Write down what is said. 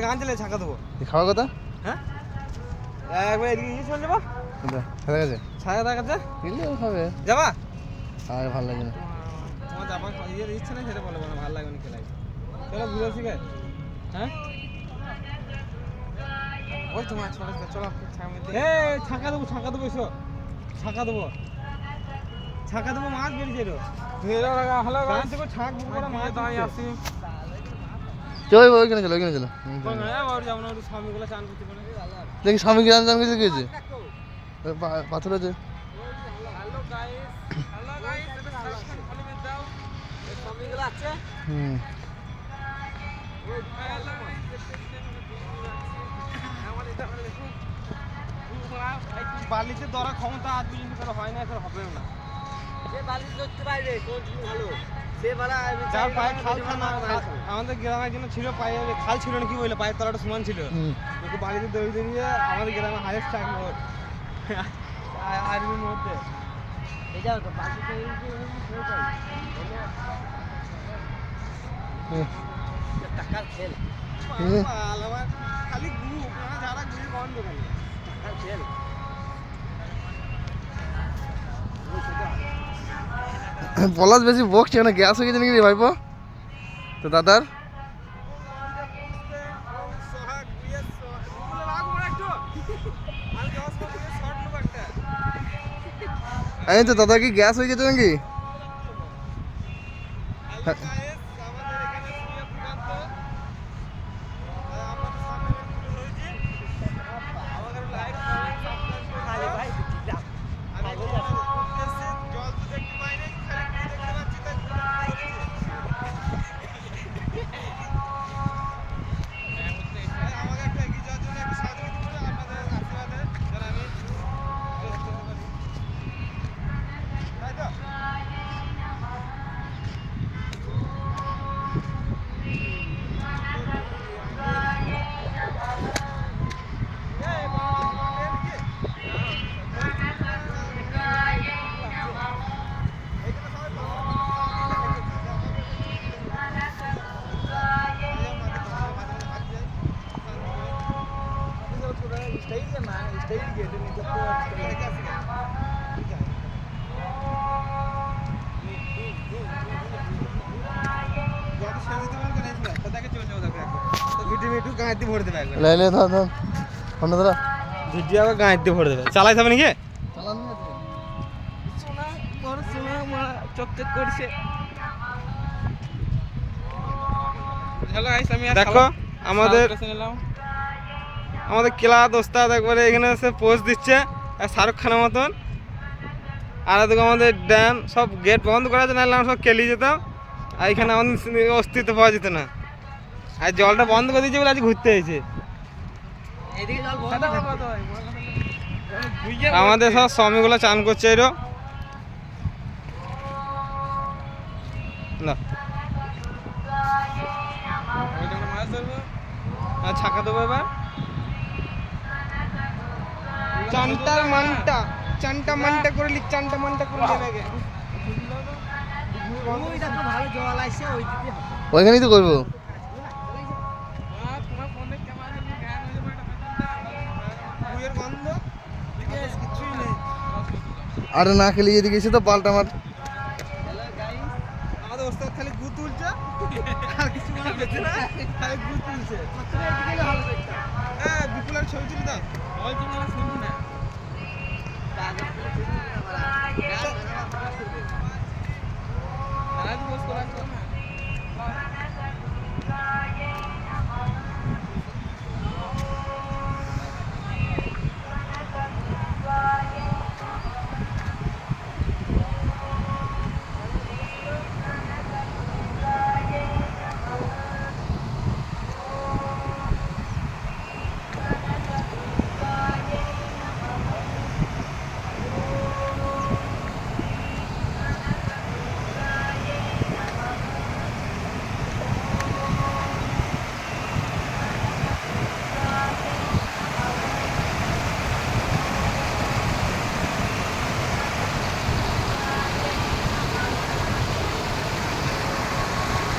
গান চলে ছাকা দেবো খাওয়া কথা হ্যাঁ একবার এদিকে চলে যাবো ছায়া দেখাচ্ছে হবে যাবা আর ভালো লাগে না তোমার যাবার ইচ্ছে না সেটা বলবো না ভালো লাগবে না খেলাই চলো ঘুরে আসি গে হ্যাঁ ওই তোমার চলো ছাকা দেবো এসো ছাকা দেবো মাছ বেরিয়েছে হ্যালো ছাক বুক মাছ দাঁড়িয়ে আসি চল ওইখানে চলো যাবো না স্বামীগুলো চান করতে পারে দেখি স্বামী কি চান করতে গিয়েছে পাথর আছে বালিতে ধরা ক্ষমতা আজ পর্যন্ত কারো হয় না এখন হবেও না আমাদের গ্রামের জন্য ছিল পায়ে খাল ছিল না কি বললো পায়ের তলাটা সমান ছিল বাড়িতে দৌড়িয়ে আমাদের গ্রামে হাইয়েস্ট টাইম আর্মির মধ্যে টাকার খেল খালি গ্রুপ যারা গ্রুপ বন্ধ টাকার খেল পলাশ বেশি বকছে না গ্যাস হয়ে গেছে নাকি রে ভাইপো তো দাদার আমি তো দাদা কি গ্যাস হয়ে গেছে নাকি চালাই যাবে নাকি দেখো আমাদের কেলা দোস্তাদ একবারে এখানে এসে পোস্ট দিচ্ছে শাহরুখ খানের মতন আর এদিকে আমাদের ড্যাম সব গেট বন্ধ করা আছে নাহলে আমরা সব কেলিয়ে যেতাম আর এখানে আমাদের অস্তিত্ব পাওয়া যেত না আর জলটা বন্ধ করে দিয়েছে বলে আজ ঘুরতে হয়েছে আমাদের সব স্বামীগুলো চান করছে এরো না ছাকা দেবো এবার চানটা মানটা করে লিখ চানটা মানটা করে দেবে ভালো জল আসছে ওইখানেই তো করবো আরে না খেলে এদিকে এসে তো পাল্টা আমার আমাদের ওস্তাদ খালি গু তুলছে আর কিছু মনে হচ্ছে না খালি গু তুলছে হ্যাঁ বিপুলের ছবি তুলি দাও ওই তো না শুনবো না দাদা